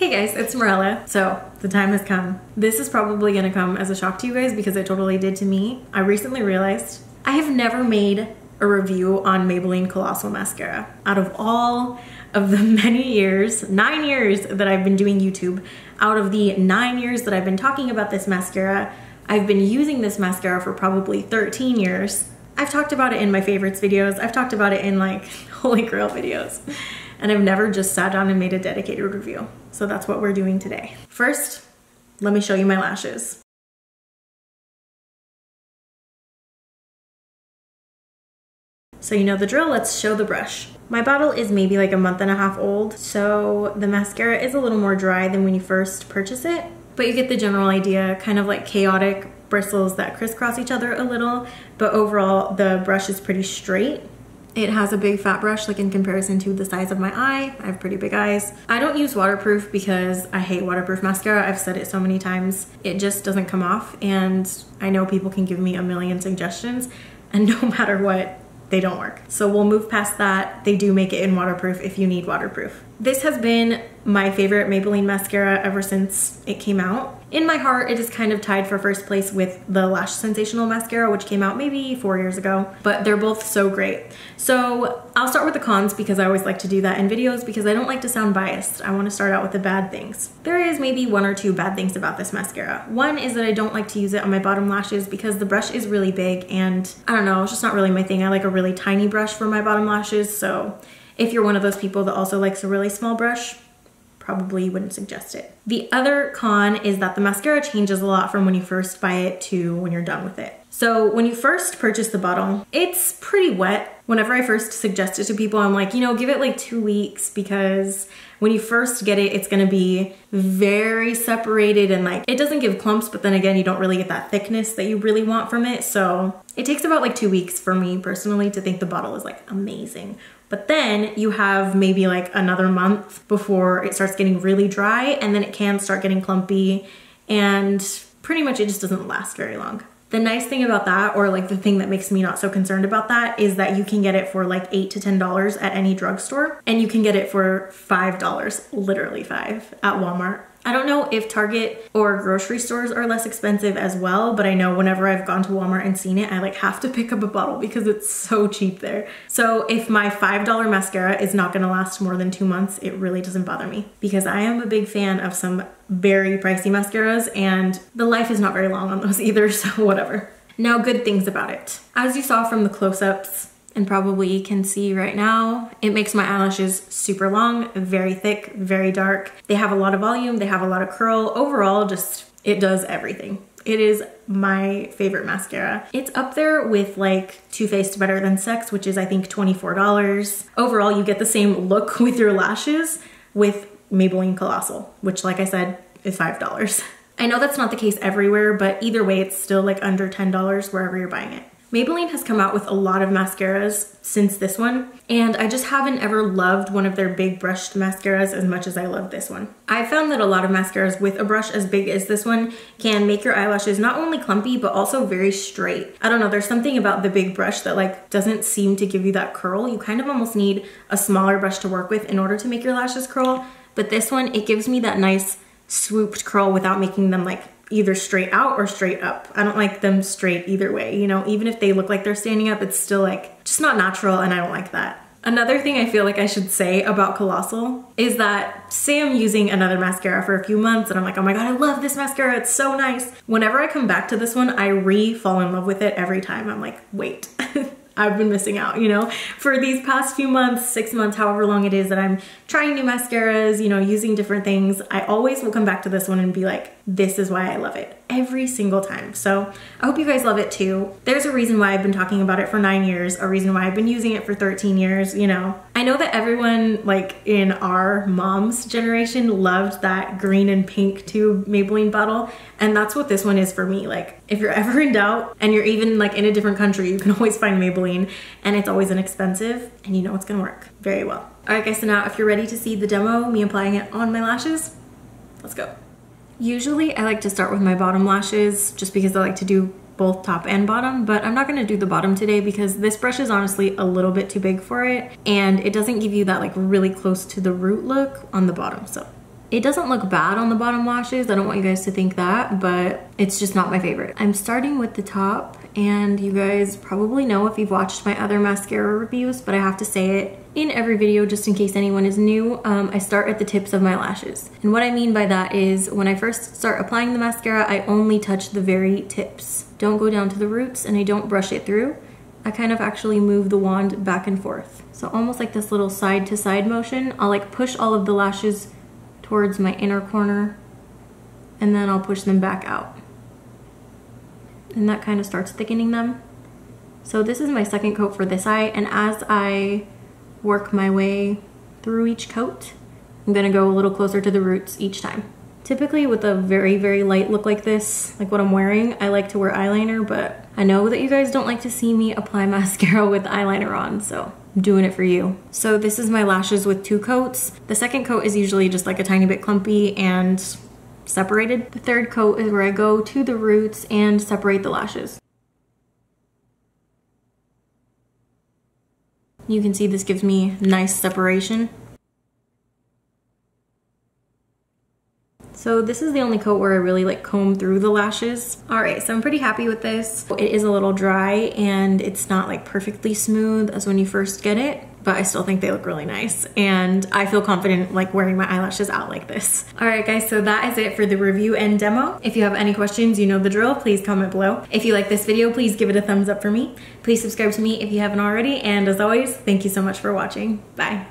Hey guys, it's Morella. So the time has come. This is probably gonna come as a shock to you guys because it totally did to me. I recently realized I have never made a review on Maybelline Colossal Mascara. Out of all of the many years, 9 years that I've been doing YouTube, out of the 9 years that I've been talking about this mascara, I've been using this mascara for probably 13 years. I've talked about it in my favorites videos. I've talked about it in like Holy Grail videos. And I've never just sat down and made a dedicated review. So that's what we're doing today. First, let me show you my lashes. So you know the drill, let's show the brush. My bottle is maybe like a month and a half old, so the mascara is a little more dry than when you first purchase it, but you get the general idea, kind of like chaotic bristles that crisscross each other a little, but overall the brush is pretty straight. It has a big fat brush, like in comparison to the size of my eye. I have pretty big eyes. I don't use waterproof because I hate waterproof mascara. I've said it so many times. It just doesn't come off, and I know people can give me a million suggestions, and no matter what, they don't work. So we'll move past that. They do make it in waterproof if you need waterproof. This has been my favorite Maybelline mascara ever since it came out. In my heart, it is kind of tied for first place with the Lash Sensational mascara, which came out maybe 4 years ago, but they're both so great. So I'll start with the cons because I always like to do that in videos because I don't like to sound biased. I want to start out with the bad things. There is maybe 1 or 2 bad things about this mascara. One is that I don't like to use it on my bottom lashes because the brush is really big and I don't know, it's just not really my thing. I like a really tiny brush for my bottom lashes, so if you're one of those people that also likes a really small brush, probably wouldn't suggest it. The other con is that the mascara changes a lot from when you first buy it to when you're done with it. So when you first purchase the bottle, it's pretty wet. Whenever I first suggest it to people, I'm like, you know, give it like 2 weeks because when you first get it, it's gonna be very separated and like, it doesn't give clumps, but then again, you don't really get that thickness that you really want from it. So it takes about like 2 weeks for me personally to think the bottle is like amazing. But then you have maybe like another month before it starts getting really dry, and then it can start getting clumpy, and pretty much it just doesn't last very long. The nice thing about that, or like the thing that makes me not so concerned about that, is that you can get it for like $8 to $10 at any drugstore, and you can get it for $5, literally 5, at Walmart. I don't know if Target or grocery stores are less expensive as well, but I know whenever I've gone to Walmart and seen it, I like have to pick up a bottle because it's so cheap there. So if my $5 mascara is not gonna last more than 2 months, it really doesn't bother me because I am a big fan of some very pricey mascaras and the life is not very long on those either, so whatever. Now, good things about it. As you saw from the close-ups, and probably can see right now, it makes my eyelashes super long, very thick, very dark. They have a lot of volume, they have a lot of curl. Overall, just, it does everything. It is my favorite mascara. It's up there with like Too Faced Better Than Sex, which is I think $24. Overall, you get the same look with your lashes with Maybelline Colossal, which like I said, is $5. I know that's not the case everywhere, but either way, it's still like under $10 wherever you're buying it. Maybelline has come out with a lot of mascaras since this one, and I just haven't ever loved one of their big brushed mascaras as much as I love this one. I found that a lot of mascaras with a brush as big as this one can make your eyelashes not only clumpy, but also very straight. I don't know, there's something about the big brush that like doesn't seem to give you that curl. You kind of almost need a smaller brush to work with in order to make your lashes curl, but this one, it gives me that nice swooped curl without making them like either straight out or straight up. I don't like them straight either way, you know, even if they look like they're standing up, it's still like just not natural, and I don't like that. Another thing I feel like I should say about Colossal is that say I'm using another mascara for a few months and I'm like, oh my God, I love this mascara, it's so nice. Whenever I come back to this one, I fall in love with it every time. I'm like, wait, I've been missing out, you know? For these past few months, 6 months, however long it is that I'm trying new mascaras, you know, using different things, I always will come back to this one and be like, this is why I love it every single time. So I hope you guys love it too. There's a reason why I've been talking about it for 9 years, a reason why I've been using it for 13 years, you know. I know that everyone like in our mom's generation loved that green and pink tube Maybelline bottle, and that's what this one is for me. Like if you're ever in doubt and you're even like in a different country, you can always find Maybelline, and it's always inexpensive and you know it's gonna work very well. All right guys, so now if you're ready to see the demo, me applying it on my lashes, let's go. Usually I like to start with my bottom lashes just because I like to do both top and bottom, but I'm not gonna do the bottom today because this brush is honestly a little bit too big for it, and it doesn't give you that like really close to the root look on the bottom. So It doesn't look bad on the bottom lashes. I don't want you guys to think that, but it's just not my favorite. I'm starting with the top, and you guys probably know if you've watched my other mascara reviews, but I have to say it in every video just in case anyone is new. I start at the tips of my lashes. And what I mean by that is when I first start applying the mascara, I only touch the very tips. Don't go down to the roots, and I don't brush it through. I kind of actually move the wand back and forth. So almost like this little side to side motion. I'll like push all of the lashes towards my inner corner, and then I'll push them back out. And that kind of starts thickening them. So this is my second coat for this eye, and as I work my way through each coat, I'm gonna go a little closer to the roots each time. Typically with a very, very light look like this, like what I'm wearing, I like to wear eyeliner, but I know that you guys don't like to see me apply mascara with eyeliner on, so I'm doing it for you. So this is my lashes with 2 coats. The second coat is usually just like a tiny bit clumpy and separated. The third coat is where I go to the roots and separate the lashes. You can see this gives me nice separation. So this is the only coat where I really like comb through the lashes. All right, so I'm pretty happy with this. It is a little dry and it's not like perfectly smooth as when you first get it, but I still think they look really nice. And I feel confident like wearing my eyelashes out like this. All right guys, so that is it for the review and demo. If you have any questions, you know the drill, please comment below. If you like this video, please give it a thumbs up for me. Please subscribe to me if you haven't already. And as always, thank you so much for watching. Bye.